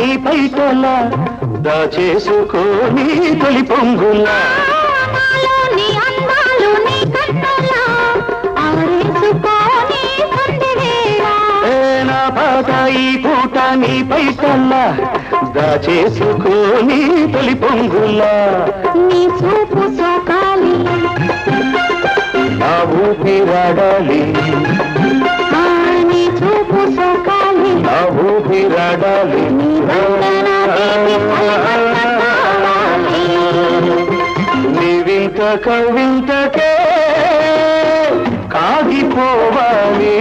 నీ పైటలా దాచేసుకోని తొలి పొంగులా నీ అందాలు నీ కట్టలా ఆరేసుకోని సందెవేళ నా పాట ఈ పూట నీ పైటలా దాచేసుకోని తొలి పొంగులా నీ చూపు సోకాలి నా ఊపిరాడాలి నీ చూపు సోకాలి నా ఊపిరాడాలి నీ నీవింత కవింతకే కాగిపోవాలి